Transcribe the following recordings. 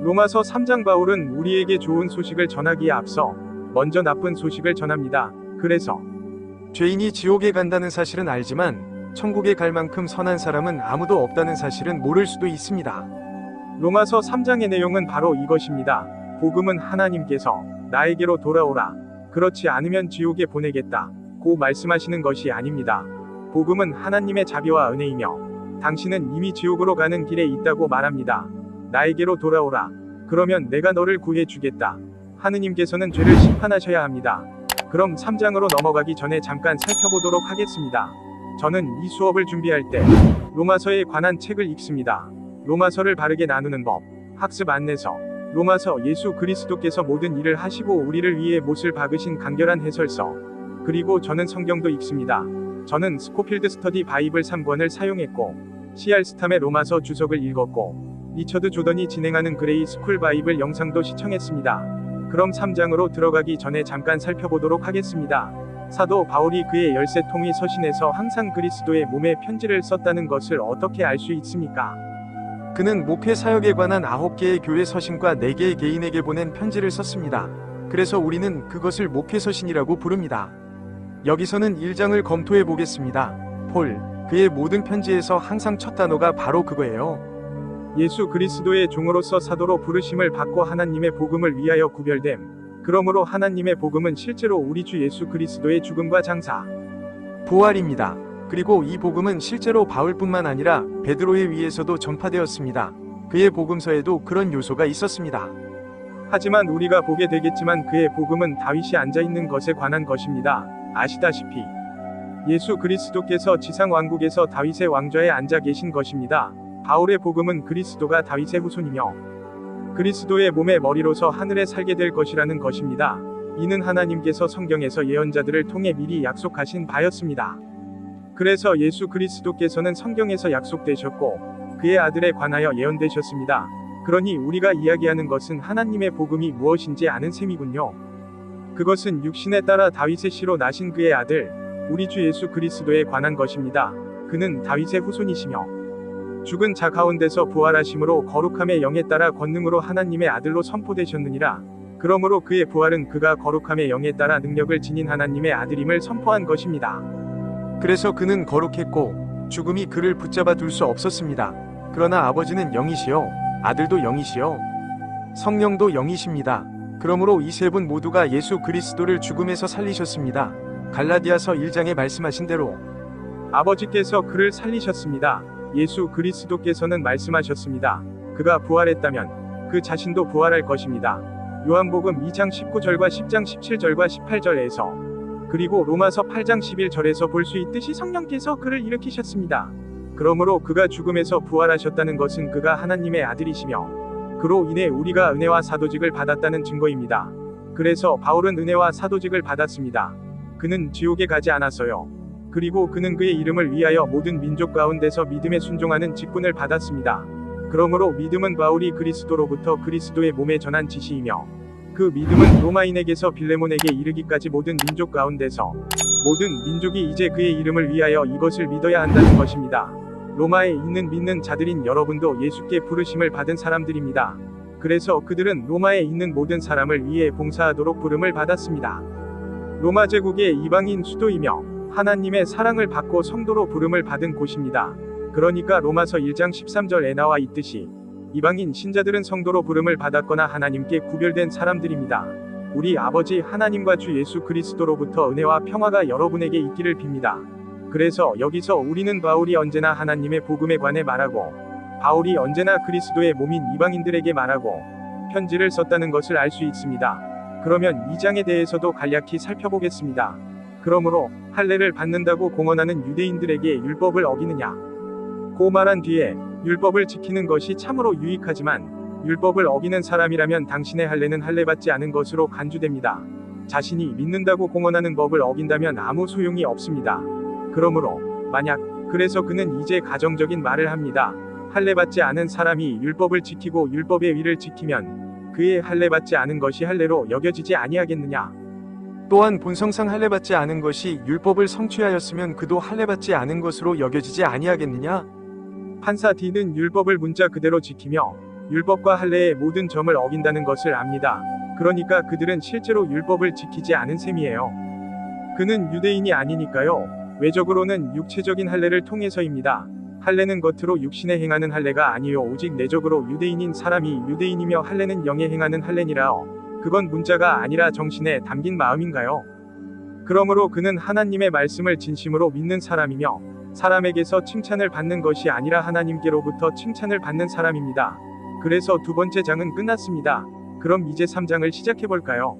로마서 3장 바울은 우리에게 좋은 소식을 전하기에 앞서 먼저 나쁜 소식을 전합니다. 그래서 죄인이 지옥에 간다는 사실은 알지만 천국에 갈 만큼 선한 사람은 아무도 없다는 사실은 모를 수도 있습니다. 로마서 3장의 내용은 바로 이것입니다. 복음은 하나님께서 나에게로 돌아오라. 그렇지 않으면 지옥에 보내겠다. 고 말씀하시는 것이 아닙니다. 복음은 하나님의 자비와 은혜이며 당신은 이미 지옥으로 가는 길에 있다고 말합니다. 나에게로 돌아오라. 그러면 내가 너를 구해 주겠다. 하느님께서는 죄를 심판하셔야 합니다. 그럼 3장으로 넘어가기 전에 잠깐 살펴보도록 하겠습니다. 저는 이 수업을 준비할 때 로마서에 관한 책을 읽습니다. 로마서를 바르게 나누는 법, 학습 안내서, 로마서 예수 그리스도께서 모든 일을 하시고 우리를 위해 못을 박으신 간결한 해설서, 그리고 저는 성경도 읽습니다. 저는 스코필드 스터디 바이블 3권을 사용했고 C.R. 스탐의 로마서 주석을 읽었고 리처드 조던이 진행하는 그레이 스쿨 바이블 영상도 시청했습니다. 그럼 3장으로 들어가기 전에 잠깐 살펴보도록 하겠습니다. 사도 바울이 그의 13통의 서신에서 항상 그리스도의 몸에 편지를 썼다는 것을 어떻게 알 수 있습니까? 그는 목회 사역에 관한 9개의 교회 서신과 4개의 개인에게 보낸 편지를 썼습니다. 그래서 우리는 그것을 목회 서신이라고 부릅니다. 여기서는 1장을 검토해 보겠습니다. 폴, 그의 모든 편지에서 항상 첫 단어가 바로 그거예요. 예수 그리스도의 종으로서 사도로 부르심을 받고 하나님의 복음을 위하여 구별됨. 그러므로 하나님의 복음은 실제로 우리 주 예수 그리스도의 죽음과 장사, 부활입니다. 그리고 이 복음은 실제로 바울뿐만 아니라 베드로에 의해서도 전파되었습니다. 그의 복음서에도 그런 요소가 있었습니다. 하지만 우리가 보게 되겠지만 그의 복음은 다윗이 앉아있는 것에 관한 것입니다. 아시다시피 예수 그리스도께서 지상 왕국에서 다윗의 왕좌에 앉아 계신 것입니다. 바울의 복음은 그리스도가 다윗의 후손이며 그리스도의 몸의 머리로서 하늘에 살게 될 것이라는 것입니다. 이는 하나님께서 성경에서 예언자들을 통해 미리 약속하신 바였습니다. 그래서 예수 그리스도께서는 성경에서 약속되셨고 그의 아들에 관하여 예언되셨습니다. 그러니 우리가 이야기하는 것은 하나님의 복음이 무엇인지 아는 셈이군요. 그것은 육신에 따라 다윗의 씨로 나신 그의 아들, 우리 주 예수 그리스도에 관한 것입니다. 그는 다윗의 후손이시며 죽은 자 가운데서 부활하심으로 거룩함의 영에 따라 권능으로 하나님의 아들로 선포되셨느니라. 그러므로 그의 부활은 그가 거룩함의 영에 따라 능력을 지닌 하나님의 아들임을 선포한 것입니다. 그래서 그는 거룩했고 죽음이 그를 붙잡아 둘 수 없었습니다. 그러나 아버지는 영이시요 아들도 영이시요 성령도 영이십니다. 그러므로 이 세 분 모두가 예수 그리스도를 죽음에서 살리셨습니다. 갈라디아서 1장에 말씀하신 대로 아버지께서 그를 살리셨습니다. 예수 그리스도께서는 말씀하셨습니다. 그가 부활했다면 그 자신도 부활할 것입니다. 요한복음 2장 19절과 10장 17절과 18절에서 그리고 로마서 8장 11절에서 볼 수 있듯이 성령께서 그를 일으키셨습니다. 그러므로 그가 죽음에서 부활하셨다는 것은 그가 하나님의 아들이시며 그로 인해 우리가 은혜와 사도직을 받았다는 증거입니다. 그래서 바울은 은혜와 사도직을 받았습니다. 그는 지옥에 가지 않았어요. 그리고 그는 그의 이름을 위하여 모든 민족 가운데서 믿음에 순종하는 직분을 받았습니다. 그러므로 믿음은 바울이 그리스도로부터 그리스도의 몸에 전한 지시이며 그 믿음은 로마인에게서 빌레몬에게 이르기까지 모든 민족 가운데서 모든 민족이 이제 그의 이름을 위하여 이것을 믿어야 한다는 것입니다. 로마에 있는 믿는 자들인 여러분도 예수께 부르심을 받은 사람들입니다. 그래서 그들은 로마에 있는 모든 사람을 위해 봉사하도록 부름을 받았습니다. 로마 제국의 이방인 수도이며 하나님의 사랑을 받고 성도로 부름을 받은 곳입니다. 그러니까 로마서 1장 13절에 나와 있듯이 이방인 신자들은 성도로 부름을 받았거나 하나님께 구별된 사람들입니다. 우리 아버지 하나님과 주 예수 그리스도로부터 은혜와 평화가 여러분에게 있기를 빕니다. 그래서 여기서 우리는 바울이 언제나 하나님의 복음에 관해 말하고 바울이 언제나 그리스도의 몸인 이방인들에게 말하고 편지를 썼다는 것을 알 수 있습니다. 그러면 이 장에 대해서도 간략히 살펴보겠습니다. 그러므로 할례를 받는다고 공언하는 유대인들에게 율법을 어기느냐? 고 말한 뒤에 율법을 지키는 것이 참으로 유익하지만 율법을 어기는 사람이라면 당신의 할례는 할례받지 않은 것으로 간주됩니다. 자신이 믿는다고 공언하는 법을 어긴다면 아무 소용이 없습니다. 그러므로 만약 그래서 그는 이제 가정적인 말을 합니다. 할례받지 않은 사람이 율법을 지키고 율법의 위를 지키면 그의 할례받지 않은 것이 할례로 여겨지지 아니하겠느냐? 또한 본성상 할례받지 않은 것이 율법을 성취하였으면 그도 할례받지 않은 것으로 여겨지지 아니하겠느냐? 판사 D는 율법을 문자 그대로 지키며 율법과 할례의 모든 점을 어긴다는 것을 압니다. 그러니까 그들은 실제로 율법을 지키지 않은 셈이에요. 그는 유대인이 아니니까요. 외적으로는 육체적인 할례를 통해서입니다. 할례는 겉으로 육신에 행하는 할례가 아니요 오직 내적으로 유대인인 사람이 유대인이며 할례는 영에 행하는 할례니라요. 그건 문자가 아니라 정신에 담긴 마음인가요? 그러므로 그는 하나님의 말씀을 진심으로 믿는 사람이며 사람에게서 칭찬을 받는 것이 아니라 하나님께로부터 칭찬을 받는 사람입니다. 그래서 두 번째 장은 끝났습니다. 그럼 이제 3장을 시작해볼까요?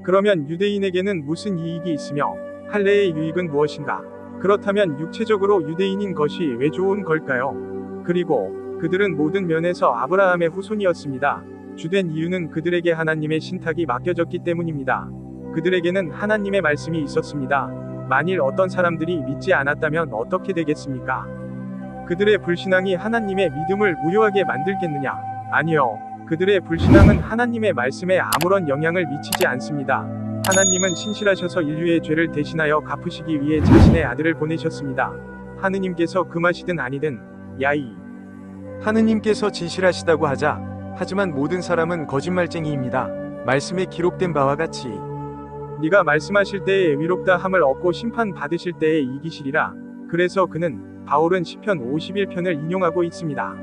그러면 유대인에게는 무슨 이익이 있으며 할례의 유익은 무엇인가? 그렇다면 육체적으로 유대인인 것이 왜 좋은 걸까요? 그리고 그들은 모든 면에서 아브라함의 후손이었습니다. 주된 이유는 그들에게 하나님의 신탁이 맡겨졌기 때문입니다. 그들에게는 하나님의 말씀이 있었습니다. 만일 어떤 사람들이 믿지 않았다면 어떻게 되겠습니까? 그들의 불신앙이 하나님의 믿음을 무효하게 만들겠느냐? 아니요. 그들의 불신앙은 하나님의 말씀에 아무런 영향을 미치지 않습니다. 하나님은 신실하셔서 인류의 죄를 대신하여 갚으시기 위해 자신의 아들을 보내셨습니다. 하느님께서 금하시든 아니든 야이. 하느님께서 진실하시다고 하자 하지만 모든 사람은 거짓말쟁이입니다. 말씀에 기록된 바와 같이 네가 말씀하실 때에 위롭다 함을 얻고 심판 받으실 때에 이기시리라. 그래서 바울은 시편 51편을 인용하고 있습니다.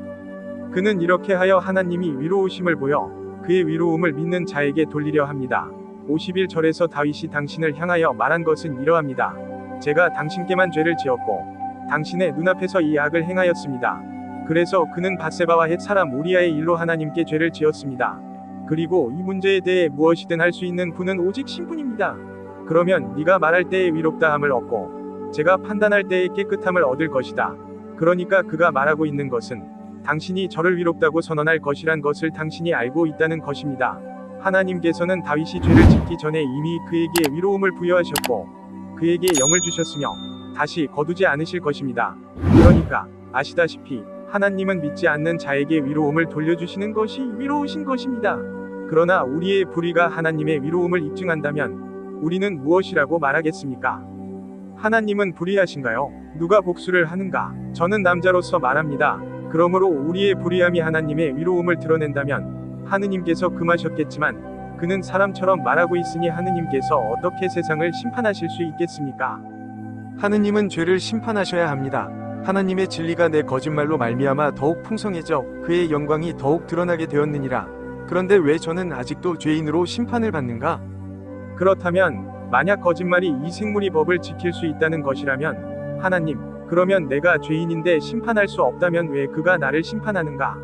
그는 이렇게 하여 하나님이 위로우심을 보여 그의 위로움을 믿는 자에게 돌리려 합니다. 51절에서 다윗이 당신을 향하여 말한 것은 이러합니다. 제가 당신께만 죄를 지었고 당신의 눈앞에서 이 악을 행하였습니다. 그래서 그는 밧세바와 헷 사람 우리아의 일로 하나님께 죄를 지었습니다. 그리고 이 문제에 대해 무엇이든 할 수 있는 분은 오직 신분입니다. 그러면 네가 말할 때에 위롭다 함을 얻고 제가 판단할 때에 깨끗함을 얻을 것이다. 그러니까 그가 말하고 있는 것은 당신이 저를 위롭다고 선언할 것이란 것을 당신이 알고 있다는 것입니다. 하나님께서는 다윗이 죄를 짓기 전에 이미 그에게 위로움을 부여하셨고 그에게 영을 주셨으며 다시 거두지 않으실 것입니다. 그러니까 아시다시피 하나님은 믿지 않는 자에게 위로움을 돌려주시는 것이 위로우신 것입니다. 그러나 우리의 불의가 하나님의 위로움을 입증한다면 우리는 무엇이라고 말하겠습니까? 하나님은 불의하신가요? 누가 복수를 하는가? 저는 남자로서 말합니다. 그러므로 우리의 불의함이 하나님의 위로움을 드러낸다면 하느님께서 금하셨겠지만 그는 사람처럼 말하고 있으니 하느님께서 어떻게 세상을 심판하실 수 있겠습니까? 하느님은 죄를 심판하셔야 합니다. 하나님의 진리가 내 거짓말로 말미암아 더욱 풍성해져 그의 영광이 더욱 드러나게 되었느니라. 그런데 왜 저는 아직도 죄인으로 심판을 받는가? 그렇다면 만약 거짓말이 이 생물이 법을 지킬 수 있다는 것이라면 하나님, 그러면 내가 죄인인데 심판할 수 없다면 왜 그가 나를 심판하는가?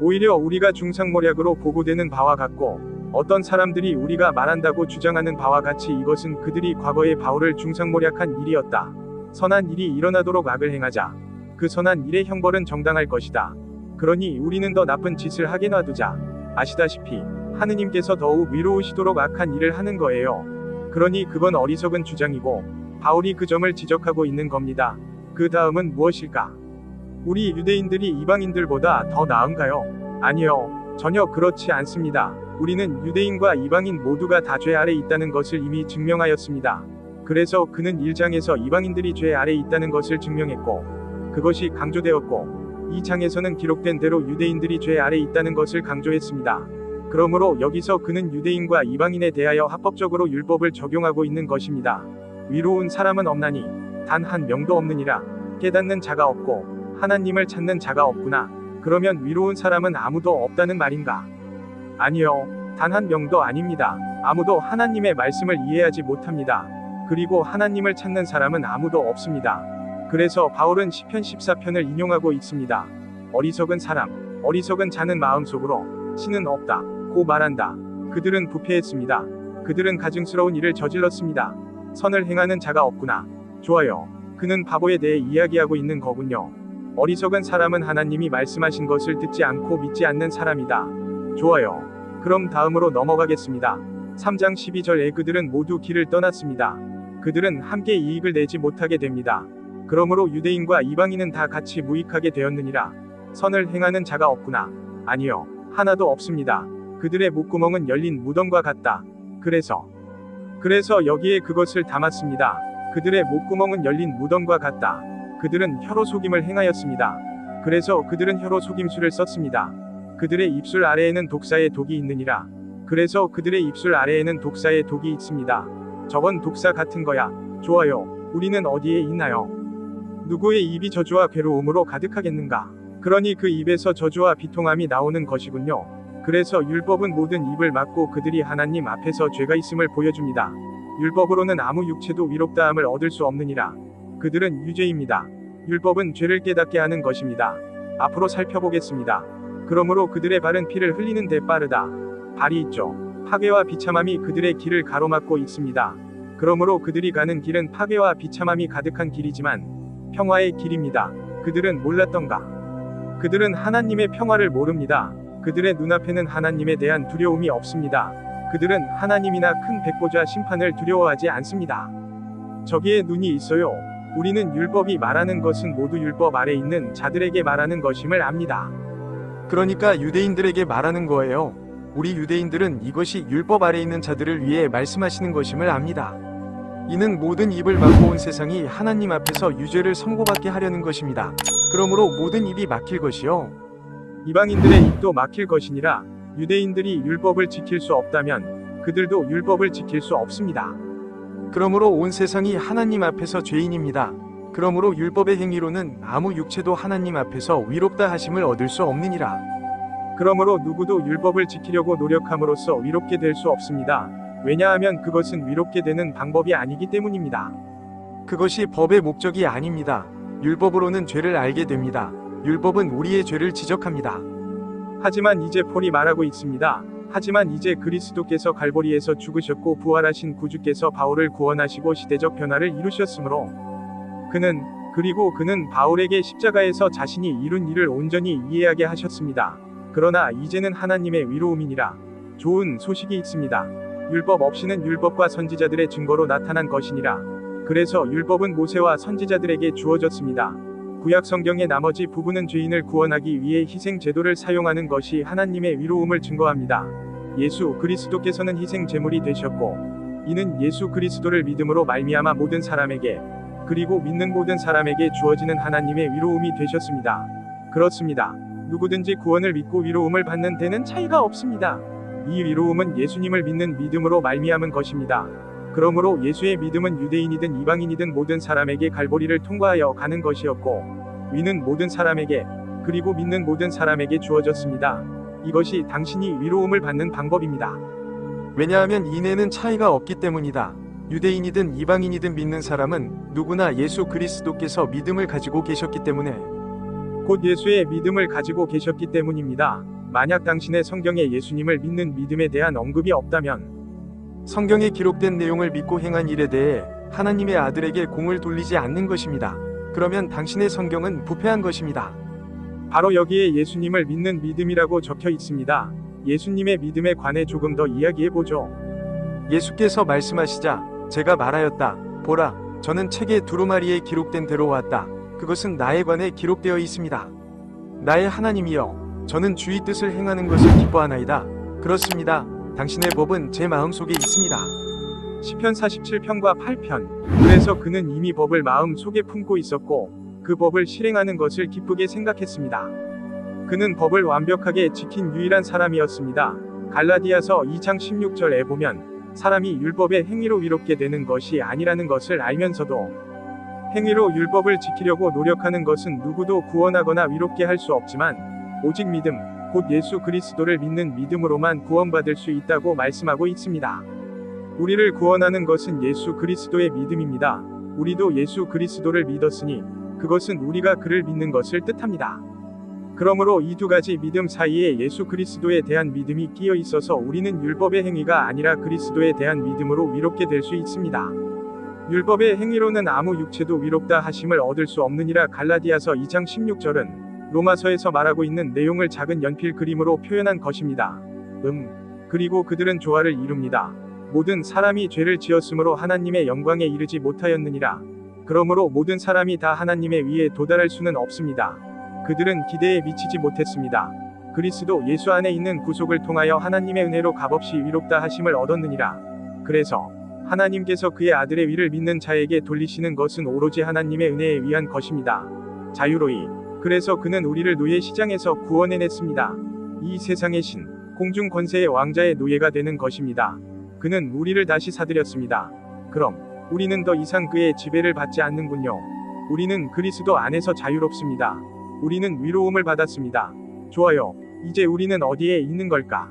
오히려 우리가 중상모략으로 보고되는 바와 같고 어떤 사람들이 우리가 말한다고 주장하는 바와 같이 이것은 그들이 과거에 바울을 중상모략한 일이었다. 선한 일이 일어나도록 악을 행하자. 그 선한 일의 형벌은 정당할 것이다. 그러니 우리는 더 나쁜 짓을 하게 놔두자. 아시다시피 하느님께서 더욱 위로우시도록 악한 일을 하는 거예요. 그러니 그건 어리석은 주장이고 바울이 그 점을 지적하고 있는 겁니다. 그 다음은 무엇일까? 우리 유대인들이 이방인들보다 더 나은가요? 아니요. 전혀 그렇지 않습니다. 우리는 유대인과 이방인 모두가 다 죄 아래 있다는 것을 이미 증명하였습니다. 그래서 그는 1장에서 이방인들이 죄 아래 있다는 것을 증명했고 그것이 강조되었고 2장에서는 기록된 대로 유대인들이 죄 아래 있다는 것을 강조했습니다. 그러므로 여기서 그는 유대인과 이방인에 대하여 합법적으로 율법을 적용하고 있는 것입니다. 위로운 사람은 없나니 단 한 명도 없느니라. 깨닫는 자가 없고 하나님을 찾는 자가 없구나. 그러면 위로운 사람은 아무도 없다는 말인가? 아니요. 단 한 명도 아닙니다. 아무도 하나님의 말씀을 이해하지 못합니다. 그리고 하나님을 찾는 사람은 아무도 없습니다. 그래서 바울은 시편 14편을 인용하고 있습니다. 어리석은 사람, 어리석은 자는 마음속으로 신은 없다 고 말한다. 그들은 부패했습니다. 그들은 가증스러운 일을 저질렀습니다. 선을 행하는 자가 없구나. 좋아요. 그는 바보에 대해 이야기하고 있는 거군요. 어리석은 사람은 하나님이 말씀하신 것을 듣지 않고 믿지 않는 사람이다. 좋아요. 그럼 다음으로 넘어가겠습니다. 3장 12절에 그들은 모두 길을 떠났습니다. 그들은 함께 이익을 내지 못하게 됩니다. 그러므로 유대인과 이방인은 다 같이 무익하게 되었느니라. 선을 행하는 자가 없구나. 아니요. 하나도 없습니다. 그들의 목구멍은 열린 무덤과 같다. 그래서 여기에 그것을 담았습니다. 그들의 목구멍은 열린 무덤과 같다. 그들은 혀로 속임을 행하였습니다. 그래서 그들은 혀로 속임수를 썼습니다. 그들의 입술 아래에는 독사의 독이 있느니라. 그래서 그들의 입술 아래에는 독사의 독이 있습니다. 저건 독사 같은 거야. 좋아요. 우리는 어디에 있나요? 누구의 입이 저주와 괴로움으로 가득하겠는가? 그러니 그 입에서 저주와 비통함이 나오는 것이군요. 그래서 율법은 모든 입을 막고 그들이 하나님 앞에서 죄가 있음을 보여줍니다. 율법으로는 아무 육체도 위롭다함을 얻을 수 없느니라. 그들은 유죄입니다. 율법은 죄를 깨닫게 하는 것입니다. 앞으로 살펴보겠습니다. 그러므로 그들의 발은 피를 흘리는 데 빠르다. 발이 있죠. 파괴와 비참함이 그들의 길을 가로막고 있습니다. 그러므로 그들이 가는 길은 파괴와 비참함이 가득한 길이지만 평화의 길입니다. 그들은 몰랐던가? 그들은 하나님의 평화를 모릅니다. 그들의 눈앞에는 하나님에 대한 두려움이 없습니다. 그들은 하나님이나 큰 백보자 심판을 두려워하지 않습니다. 저기에 눈이 있어요. 우리는 율법이 말하는 것은 모두 율법 아래 있는 자들에게 말하는 것임을 압니다. 그러니까 유대인들에게 말하는 거예요. 우리 유대인들은 이것이 율법 아래 있는 자들을 위해 말씀하시는 것임을 압니다. 이는 모든 입을 막고 온 세상이 하나님 앞에서 유죄를 선고받게 하려는 것입니다. 그러므로 모든 입이 막힐 것이요. 이방인들의 입도 막힐 것이니라. 유대인들이 율법을 지킬 수 없다면 그들도 율법을 지킬 수 없습니다. 그러므로 온 세상이 하나님 앞에서 죄인입니다. 그러므로 율법의 행위로는 아무 육체도 하나님 앞에서 위롭다 하심을 얻을 수 없느니라. 그러므로 누구도 율법을 지키려고 노력함으로써 위롭게 될 수 없습니다. 왜냐하면 그것은 위롭게 되는 방법이 아니기 때문입니다. 그것이 법의 목적이 아닙니다. 율법으로는 죄를 알게 됩니다. 율법은 우리의 죄를 지적합니다. 하지만 이제 폴이 말하고 있습니다. 하지만 이제 그리스도께서 갈보리에서 죽으셨고 부활하신 구주께서 바울을 구원하시고 시대적 변화를 이루셨으므로 그는 바울에게 십자가에서 자신이 이룬 일을 온전히 이해하게 하셨습니다. 그러나 이제는 하나님의 위로움이니라. 좋은 소식이 있습니다. 율법 없이는 율법과 선지자들의 증거로 나타난 것이니라. 그래서 율법은 모세와 선지자들에게 주어졌습니다. 구약 성경의 나머지 부분은 죄인을 구원하기 위해 희생 제도를 사용하는 것이 하나님의 위로움을 증거합니다. 예수 그리스도께서는 희생 제물이 되셨고 이는 예수 그리스도를 믿음으로 말미암아 모든 사람에게 그리고 믿는 모든 사람에게 주어지는 하나님의 위로움이 되셨습니다. 그렇습니다. 누구든지 구원을 믿고 위로움을 받는 데는 차이가 없습니다. 이 위로움은 예수님을 믿는 믿음으로 말미암은 것입니다. 그러므로 예수의 믿음은 유대인이든 이방인이든 모든 사람에게 갈보리를 통과하여 가는 것이었고 위는 모든 사람에게 그리고 믿는 모든 사람에게 주어졌습니다. 이것이 당신이 위로움을 받는 방법입니다. 왜냐하면 이내는 차이가 없기 때문이다. 유대인이든 이방인이든 믿는 사람은 누구나 예수 그리스도께서 믿음을 가지고 계셨기 때문에 곧 예수의 믿음을 가지고 계셨기 때문입니다. 만약 당신의 성경에 예수님을 믿는 믿음에 대한 언급이 없다면 성경에 기록된 내용을 믿고 행한 일에 대해 하나님의 아들에게 공을 돌리지 않는 것입니다. 그러면 당신의 성경은 부패한 것입니다. 바로 여기에 예수님을 믿는 믿음이라고 적혀 있습니다. 예수님의 믿음에 관해 조금 더 이야기해 보죠. 예수께서 말씀하시자 제가 말하였다. 보라, 저는 책에 두루마리에 기록된 대로 왔다. 그것은 나에 관해 기록되어 있습니다. 나의 하나님이여, 저는 주의 뜻을 행하는 것을 기뻐하나이다. 그렇습니다. 당신의 법은 제 마음속에 있습니다. 시편 47편과 8편. 그래서 그는 이미 법을 마음 속에 품고 있었고 그 법을 실행하는 것을 기쁘게 생각했습니다. 그는 법을 완벽하게 지킨 유일한 사람이었습니다. 갈라디아서 2장 16절에 보면 사람이 율법의 행위로 위롭게 되는 것이 아니라는 것을 알면서도 행위로 율법을 지키려고 노력하는 것은 누구도 구원하거나 위롭게 할 수 없지만 오직 믿음, 곧 예수 그리스도를 믿는 믿음으로만 구원받을 수 있다고 말씀하고 있습니다. 우리를 구원하는 것은 예수 그리스도의 믿음입니다. 우리도 예수 그리스도를 믿었으니 그것은 우리가 그를 믿는 것을 뜻합니다. 그러므로 이 두 가지 믿음 사이에 예수 그리스도에 대한 믿음이 끼어 있어서 우리는 율법의 행위가 아니라 그리스도에 대한 믿음으로 위롭게 될 수 있습니다. 율법의 행위로는 아무 육체도 위롭다 하심을 얻을 수 없느니라. 갈라디아서 2장 16절은 로마서에서 말하고 있는 내용을 작은 연필 그림으로 표현한 것입니다. 그리고 그들은 조화를 이룹니다. 모든 사람이 죄를 지었으므로 하나님의 영광에 이르지 못하였느니라. 그러므로 모든 사람이 다 하나님의 위에 도달할 수는 없습니다. 그들은 기대에 미치지 못했습니다. 그리스도 예수 안에 있는 구속을 통하여 하나님의 은혜로 값없이 위롭다 하심을 얻었느니라. 그래서 하나님께서 그의 아들의 위를 믿는 자에게 돌리시는 것은 오로지 하나님의 은혜에 의한 것입니다. 자유로이. 그래서 그는 우리를 노예 시장에서 구원해냈습니다. 이 세상의 신, 공중 권세의 왕자의 노예가 되는 것입니다. 그는 우리를 다시 사들였습니다. 그럼 우리는 더 이상 그의 지배를 받지 않는군요. 우리는 그리스도 안에서 자유롭습니다. 우리는 위로움을 받았습니다. 좋아요. 이제 우리는 어디에 있는 걸까?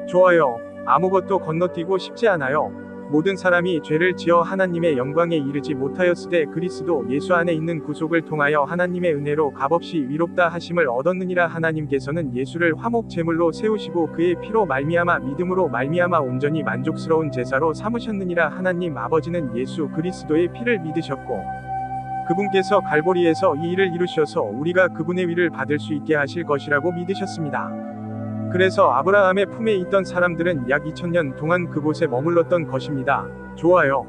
좋아요. 아무것도 건너뛰고 싶지 않아요. 모든 사람이 죄를 지어 하나님의 영광에 이르지 못하였으되 그리스도 예수 안에 있는 구속을 통하여 하나님의 은혜로 값없이 위롭다 하심을 얻었느니라. 하나님께서는 예수를 화목 제물로 세우시고 그의 피로 말미암아 믿음으로 말미암아 온전히 만족스러운 제사로 삼으셨느니라. 하나님 아버지는 예수 그리스도의 피를 믿으셨고 그분께서 갈보리에서 이 일을 이루셔서 우리가 그분의 위를 받을 수 있게 하실 것이라고 믿으셨습니다. 그래서 아브라함의 품에 있던 사람들은 약 2000년 동안 그곳에 머물렀던 것입니다. 좋아요.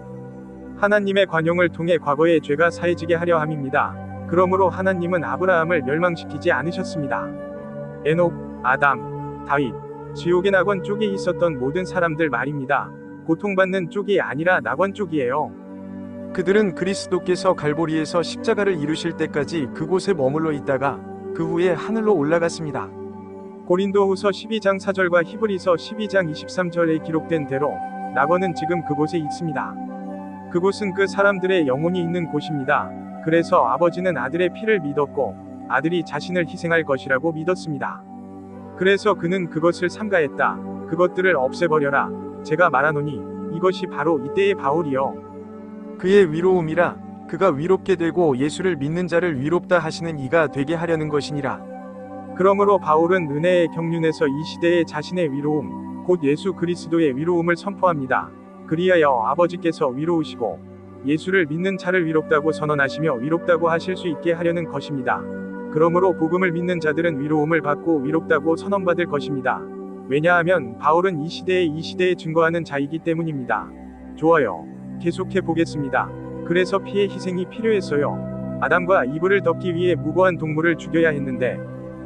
하나님의 관용을 통해 과거의 죄가 사해지게 하려 함입니다. 그러므로 하나님은 아브라함을 멸망시키지 않으셨습니다. 에녹, 아담, 다윗, 지옥의 낙원 쪽에 있었던 모든 사람들 말입니다. 고통받는 쪽이 아니라 낙원 쪽이에요. 그들은 그리스도께서 갈보리에서 십자가를 이루실 때까지 그곳에 머물러 있다가 그 후에 하늘로 올라갔습니다. 고린도후서 12장 4절과 히브리서 12장 23절에 기록된 대로 낙원은 지금 그곳에 있습니다. 그곳은 그 사람들의 영혼이 있는 곳입니다. 그래서 아버지는 아들의 피를 믿었고 아들이 자신을 희생할 것이라고 믿었습니다. 그래서 그는 그것을 삼가했다. 그것들을 없애버려라. 제가 말하노니 이것이 바로 이때의 바울이요. 그의 위로움이라. 그가 위롭게 되고 예수를 믿는 자를 위롭다 하시는 이가 되게 하려는 것이니라. 그러므로 바울은 은혜의 경륜에서 이 시대의 자신의 위로움, 곧 예수 그리스도의 위로움을 선포합니다. 그리하여 아버지께서 위로우시고 예수를 믿는 자를 위롭다고 선언하시며 위롭다고 하실 수 있게 하려는 것입니다. 그러므로 복음을 믿는 자들은 위로움을 받고 위롭다고 선언받을 것입니다. 왜냐하면 바울은 이 시대에 증거하는 자이기 때문입니다. 좋아요. 계속해 보겠습니다. 그래서 피의 희생이 필요했어요. 아담과 이브를 덮기 위해 무고한 동물을 죽여야 했는데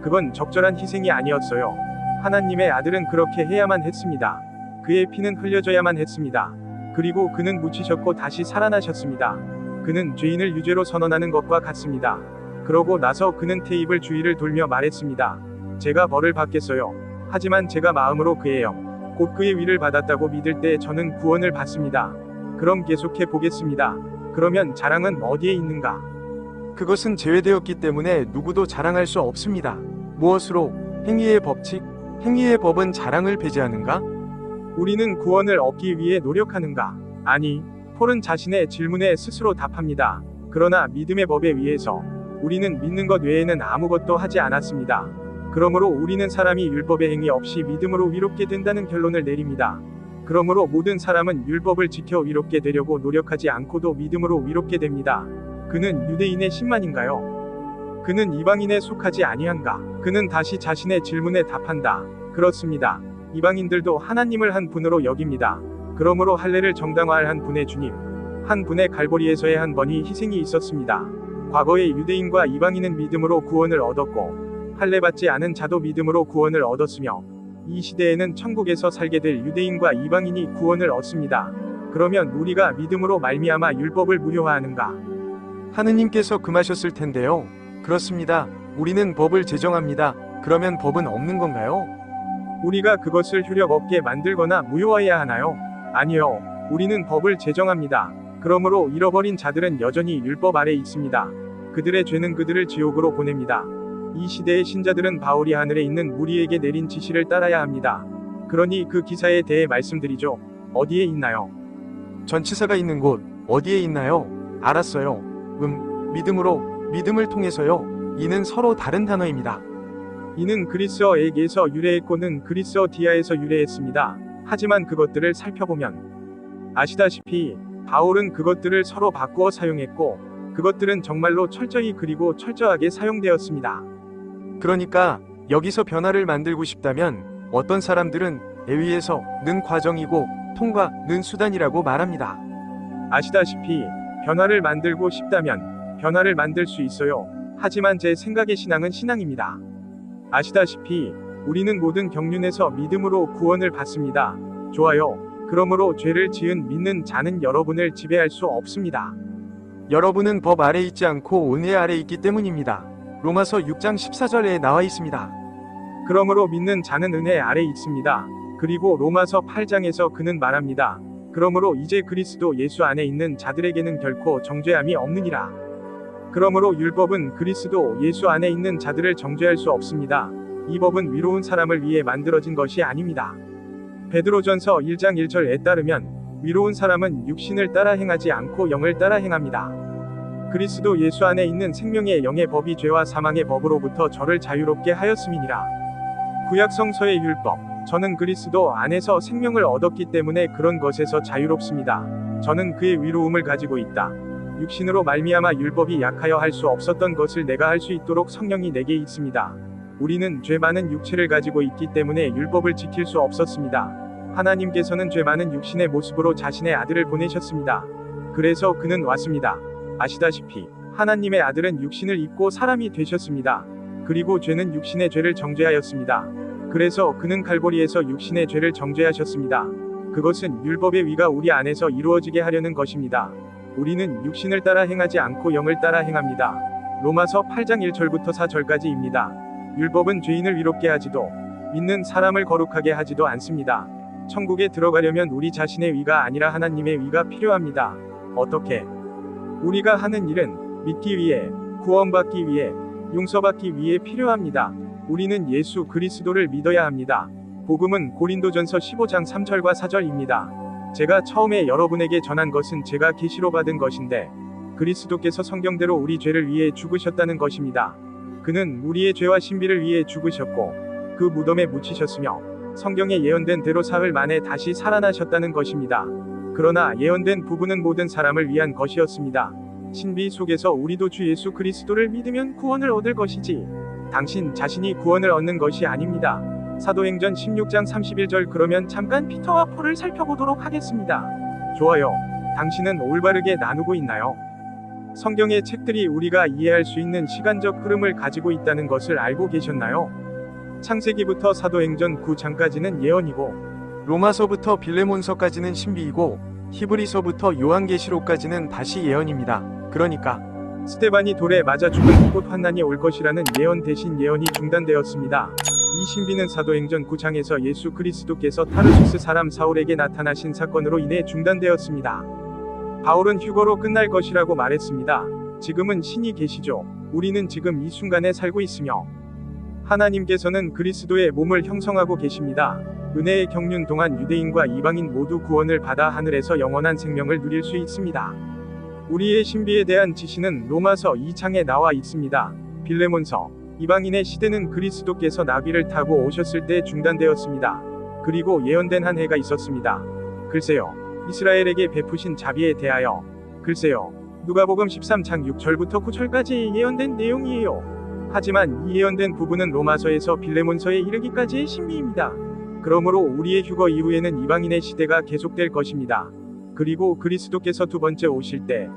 그건 적절한 희생이 아니었어요. 하나님의 아들은 그렇게 해야만 했습니다. 그의 피는 흘려져야만 했습니다. 그리고 그는 묻히셨고 다시 살아나셨습니다. 그는 죄인을 유죄로 선언하는 것과 같습니다. 그러고 나서 그는 태입을 주위를 돌며 말했습니다. 제가 벌을 받겠어요. 하지만 제가 마음으로 그의 영, 곧 그의 위를 받았다고 믿을 때 저는 구원을 받습니다. 그럼 계속해 보겠습니다. 그러면 자랑은 어디에 있는가? 그것은 제외되었기 때문에 누구도 자랑할 수 없습니다. 무엇으로? 행위의 법칙? 행위의 법은 자랑을 배제하는가? 우리는 구원을 얻기 위해 노력하는가? 아니, 폴은 자신의 질문에 스스로 답합니다. 그러나 믿음의 법에 의해서 우리는 믿는 것 외에는 아무것도 하지 않았습니다. 그러므로 우리는 사람이 율법의 행위 없이 믿음으로 위롭게 된다는 결론을 내립니다. 그러므로 모든 사람은 율법을 지켜 위롭게 되려고 노력하지 않고도 믿음으로 위롭게 됩니다. 그는 유대인의 신만인가요? 그는 이방인에 속하지 아니한가? 그는 다시 자신의 질문에 답한다. 그렇습니다. 이방인들도 하나님을 한 분으로 여깁니다. 그러므로 할례를 정당화할 한 분의 주님, 한 분의 갈보리에서의 한 번이 희생이 있었습니다. 과거의 유대인과 이방인은 믿음으로 구원을 얻었고 할례 받지 않은 자도 믿음으로 구원을 얻었으며 이 시대에는 천국에서 살게 될 유대인과 이방인이 구원을 얻습니다. 그러면 우리가 믿음으로 말미암아 율법을 무효화하는가? 하느님께서 금하셨을 텐데요. 그렇습니다. 우리는 법을 제정합니다. 그러면 법은 없는 건가요? 우리가 그것을 효력 없게 만들거나 무효화해야 하나요? 아니요. 우리는 법을 제정합니다. 그러므로 잃어버린 자들은 여전히 율법 아래 있습니다. 그들의 죄는 그들을 지옥으로 보냅니다. 이 시대의 신자들은 바울이 하늘에 있는 무리에게 내린 지시를 따라야 합니다. 그러니 그 기사에 대해 말씀드리죠. 어디에 있나요? 전치사가 있는 곳 어디에 있나요? 알았어요. 믿음을 통해서요. 이는 서로 다른 단어입니다. 이는 그리스어에게서 유래했고 는 그리스어 디아에서 유래했습니다. 하지만 그것들을 살펴보면 아시다시피 바울은 그것들을 서로 바꾸어 사용했고 그것들은 정말로 철저히 그리고 철저하게 사용되었습니다. 그러니까 여기서 변화를 만들고 싶다면 어떤 사람들은 에위에서는 과정이고 통과는 수단이라고 말합니다. 아시다시피 변화를 만들고 싶다면 변화를 만들 수 있어요. 하지만 제 생각의 신앙은 신앙입니다. 아시다시피 우리는 모든 경륜에서 믿음으로 구원을 받습니다. 좋아요. 그러므로 죄를 지은 믿는 자는 여러분을 지배할 수 없습니다. 여러분은 법 아래 있지 않고 은혜 아래 있기 때문입니다. 로마서 6장 14절에 나와 있습니다. 그러므로 믿는 자는 은혜 아래 있습니다. 그리고 로마서 8장에서 그는 말합니다. 그러므로 이제 그리스도 예수 안에 있는 자들에게는 결코 정죄함이 없느니라. 그러므로 율법은 그리스도 예수 안에 있는 자들을 정죄할 수 없습니다. 이 법은 위로운 사람을 위해 만들어진 것이 아닙니다. 베드로전서 1장 1절에 따르면 위로운 사람은 육신을 따라 행하지 않고 영을 따라 행합니다. 그리스도 예수 안에 있는 생명의 영의 법이 죄와 사망의 법으로부터 저를 자유롭게 하였음이니라. 구약 성서의 율법, 저는 그리스도 안에서 생명을 얻었기 때문에 그런 것에서 자유롭습니다. 저는 그의 위로움을 가지고 있다. 육신으로 말미암아 율법이 약하여 할 수 없었던 것을 내가 할 수 있도록 성령이 내게 있습니다. 우리는 죄 많은 육체를 가지고 있기 때문에 율법을 지킬 수 없었습니다. 하나님께서는 죄 많은 육신의 모습으로 자신의 아들을 보내셨습니다. 그래서 그는 왔습니다. 아시다시피 하나님의 아들은 육신을 입고 사람이 되셨습니다. 그리고 죄는 육신의 죄를 정죄하였습니다. 그래서 그는 갈보리에서 육신의 죄를 정죄하셨습니다. 그것은 율법의 위가 우리 안에서 이루어지게 하려는 것입니다. 우리는 육신을 따라 행하지 않고 영을 따라 행합니다. 로마서 8장 1절부터 4절까지입니다. 율법은 죄인을 위롭게 하지도 믿는 사람을 거룩하게 하지도 않습니다. 천국에 들어가려면 우리 자신의 위가 아니라 하나님의 위가 필요합니다. 어떻게? 우리가 하는 일은 믿기 위해, 구원받기 위해, 용서받기 위해 필요합니다. 우리는 예수 그리스도를 믿어야 합니다. 복음은 고린도전서 15장 3절과 4절입니다. 제가 처음에 여러분에게 전한 것은 제가 계시로 받은 것인데 그리스도께서 성경대로 우리 죄를 위해 죽으셨다는 것입니다. 그는 우리의 죄와 신비를 위해 죽으셨고 그 무덤에 묻히셨으며 성경에 예언된 대로 사흘 만에 다시 살아나셨다는 것입니다. 그러나 예언된 부분은 모든 사람을 위한 것이었습니다. 신비 속에서 우리도 주 예수 그리스도를 믿으면 구원을 얻을 것이지 당신 자신이 구원을 얻는 것이 아닙니다. 사도행전 16장 31절. 그러면 잠깐 피터와 폴을 살펴보도록 하겠습니다. 좋아요. 당신은 올바르게 나누고 있나요? 성경의 책들이 우리가 이해할 수 있는 시간적 흐름을 가지고 있다는 것을 알고 계셨나요? 창세기부터 사도행전 9장까지는 예언이고 로마서부터 빌레몬서까지는 신비이고 히브리서부터 요한계시록까지는 다시 예언입니다. 그러니까 스데반이 돌에 맞아 죽은 곧 환난이 올 것이라는 예언 대신 예언이 중단되었습니다. 이 신비는 사도행전 9장에서 예수 그리스도께서 타르수스 사람 사울에게 나타나신 사건으로 인해 중단되었습니다. 바울은 휴거로 끝날 것이라고 말했습니다. 지금은 신이 계시죠. 우리는 지금 이 순간에 살고 있으며 하나님께서는 그리스도의 몸을 형성하고 계십니다. 은혜의 경륜 동안 유대인과 이방인 모두 구원을 받아 하늘에서 영원한 생명을 누릴 수 있습니다. 우리의 신비에 대한 지시는 로마서 2장에 나와 있습니다. 빌레몬서, 이방인의 시대는 그리스도께서 나귀를 타고 오셨을 때 중단되었습니다. 그리고 예언된 한 해가 있었습니다. 글쎄요, 이스라엘에게 베푸신 자비에 대하여. 글쎄요, 누가복음 13장 6절부터 9절까지 예언된 내용이에요. 하지만 이 예언된 부분은 로마서에서 빌레몬서에 이르기까지의 신비입니다. 그러므로 우리의 휴거 이후에는 이방인의 시대가 계속될 것입니다. 그리고 그리스도께서 두 번째 오실 때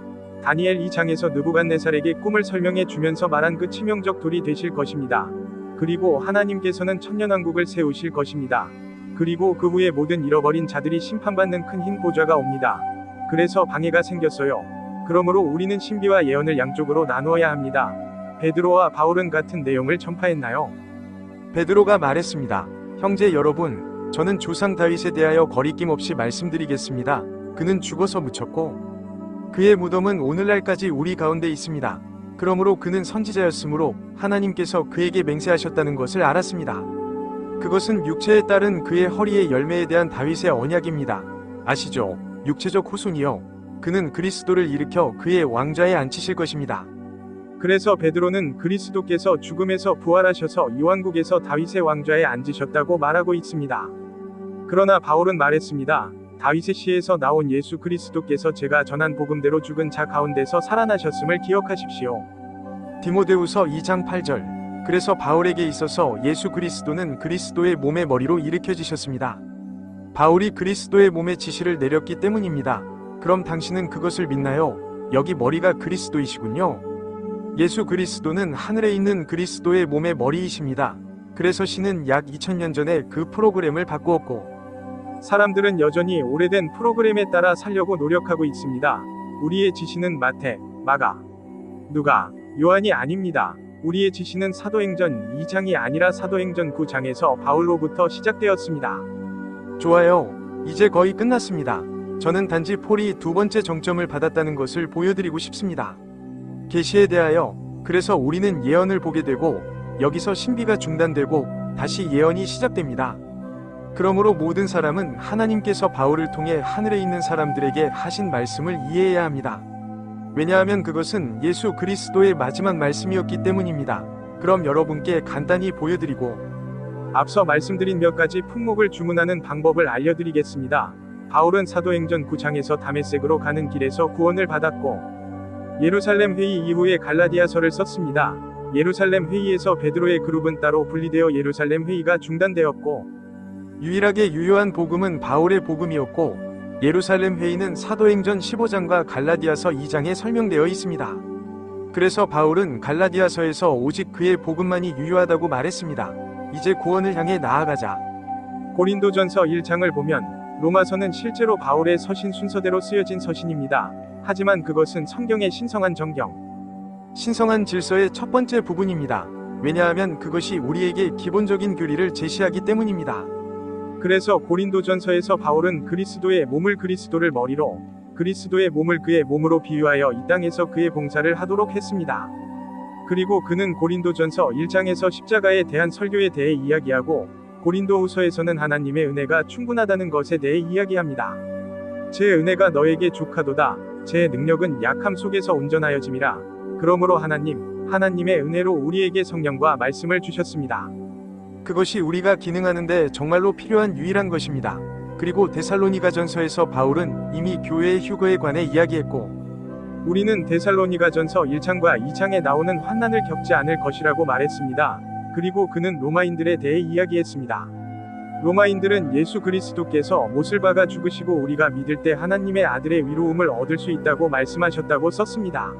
다니엘 2장에서 느부갓네살에게 꿈을 설명해 주면서 말한 그 치명적 돌이 되실 것입니다. 그리고 하나님께서는 천년왕국을 세우실 것입니다. 그리고 그 후에 모든 잃어버린 자들이 심판받는 큰 흰 보좌가 옵니다. 그래서 방해가 생겼어요. 그러므로 우리는 신비와 예언을 양쪽으로 나누어야 합니다. 베드로와 바울은 같은 내용을 전파했나요? 베드로가 말했습니다. 형제 여러분, 저는 조상 다윗에 대하여 거리낌 없이 말씀드리겠습니다. 그는 죽어서 묻혔고 그의 무덤은 오늘날까지 우리 가운데 있습니다. 그러므로 그는 선지자였으므로 하나님께서 그에게 맹세하셨다는 것을 알았습니다. 그것은 육체에 따른 그의 허리의 열매에 대한 다윗의 언약입니다. 아시죠? 육체적 후손이요. 그는 그리스도를 일으켜 그의 왕좌에 앉히실 것입니다. 그래서 베드로는 그리스도께서 죽음에서 부활하셔서 이 왕국에서 다윗의 왕좌에 앉으셨다고 말하고 있습니다. 그러나 바울은 말했습니다. 다윗의 시에서 나온 예수 그리스도께서 제가 전한 복음대로 죽은 자 가운데서 살아나셨음을 기억하십시오. 디모데후서 2장 8절. 그래서 바울에게 있어서 예수 그리스도는 그리스도의 몸의 머리로 일으켜지셨습니다. 바울이 그리스도의 몸의 지시를 내렸기 때문입니다. 그럼 당신은 그것을 믿나요? 여기 머리가 그리스도이시군요. 예수 그리스도는 하늘에 있는 그리스도의 몸의 머리이십니다. 그래서 신은 약 2000년 전에 그 프로그램을 바꾸었고 사람들은 여전히 오래된 프로그램에 따라 살려고 노력하고 있습니다. 우리의 지시는 마태, 마가, 누가, 요한이 아닙니다. 우리의 지시는 사도행전 2장이 아니라 사도행전 9장에서 바울로부터 시작되었습니다. 좋아요. 이제 거의 끝났습니다. 저는 단지 폴이 두 번째 정점을 받았다는 것을 보여드리고 싶습니다. 계시에 대하여 그래서 우리는 예언을 보게 되고 여기서 신비가 중단되고 다시 예언이 시작됩니다. 그러므로 모든 사람은 하나님께서 바울을 통해 하늘에 있는 사람들에게 하신 말씀을 이해해야 합니다. 왜냐하면 그것은 예수 그리스도의 마지막 말씀이었기 때문입니다. 그럼 여러분께 간단히 보여드리고 앞서 말씀드린 몇 가지 품목을 주문하는 방법을 알려드리겠습니다. 바울은 사도행전 9장에서 다메섹으로 가는 길에서 구원을 받았고 예루살렘 회의 이후에 갈라디아서를 썼습니다. 예루살렘 회의에서 베드로의 그룹은 따로 분리되어 예루살렘 회의가 중단되었고 유일하게 유효한 복음은 바울의 복음이었고 예루살렘 회의는 사도행전 15장과 갈라디아서 2장에 설명되어 있습니다. 그래서 바울은 갈라디아서에서 오직 그의 복음만이 유효하다고 말했습니다. 이제 구원을 향해 나아가자. 고린도전서 1장을 보면 로마서는 실제로 바울의 서신 순서대로 쓰여진 서신입니다. 하지만 그것은 성경의 신성한 정경, 신성한 질서의 첫 번째 부분입니다. 왜냐하면 그것이 우리에게 기본적인 교리를 제시하기 때문입니다. 그래서 고린도전서에서 바울은 그리스도의 몸을 그리스도를 머리로, 그리스도의 몸을 그의 몸으로 비유하여 이 땅에서 그의 봉사를 하도록 했습니다. 그리고 그는 고린도전서 1장에서 십자가에 대한 설교에 대해 이야기하고 고린도후서에서는 하나님의 은혜가 충분하다는 것에 대해 이야기합니다. 제 은혜가 너에게 족하도다. 제 능력은 약함 속에서 온전하여짐이라. 그러므로 하나님의 은혜로 우리에게 성령과 말씀을 주셨습니다. 그것이 우리가 기능하는데 정말로 필요한 유일한 것입니다. 그리고 데살로니가전서에서 바울은 이미 교회의 휴거에 관해 이야기했고 우리는 데살로니가전서 1장과 2장에 나오는 환난을 겪지 않을 것이라고 말했습니다. 그리고 그는 로마인들에 대해 이야기했습니다. 로마인들은 예수 그리스도께서 못을 박아 죽으시고 우리가 믿을 때 하나님의 아들의 위로움을 얻을 수 있다고 말씀하셨다고 썼습니다.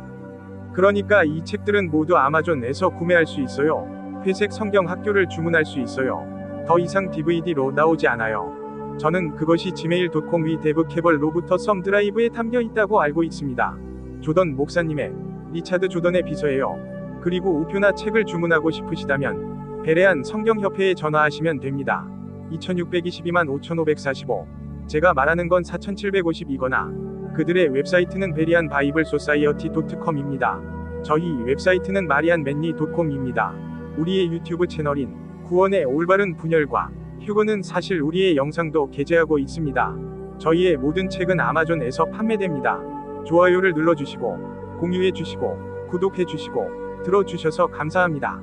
그러니까 이 책들은 모두 아마존에서 구매할 수 있어요. 회색 성경 학교를 주문할 수 있어요. 더 이상 DVD로 나오지 않아요. 저는 그것이 gmail.com 위 데브 캐벌로부터 썸 드라이브에 담겨 있다고 알고 있습니다. 조던 목사님의 리차드 조던의 비서예요. 그리고 우표나 책을 주문하고 싶으시다면 베레안 성경협회에 전화하시면 됩니다. 2622만 5545. 제가 말하는 건 4750이거나 그들의 웹사이트는 베리안 바이블 소사이어티.com입니다. 저희 웹사이트는 마리안맨니.com입니다. 우리의 유튜브 채널인 구원의 올바른 분열과 휴거는 사실 우리의 영상도 게재하고 있습니다. 저희의 모든 책은 아마존에서 판매됩니다. 좋아요를 눌러주시고 공유해주시고 구독해주시고 들어주셔서 감사합니다.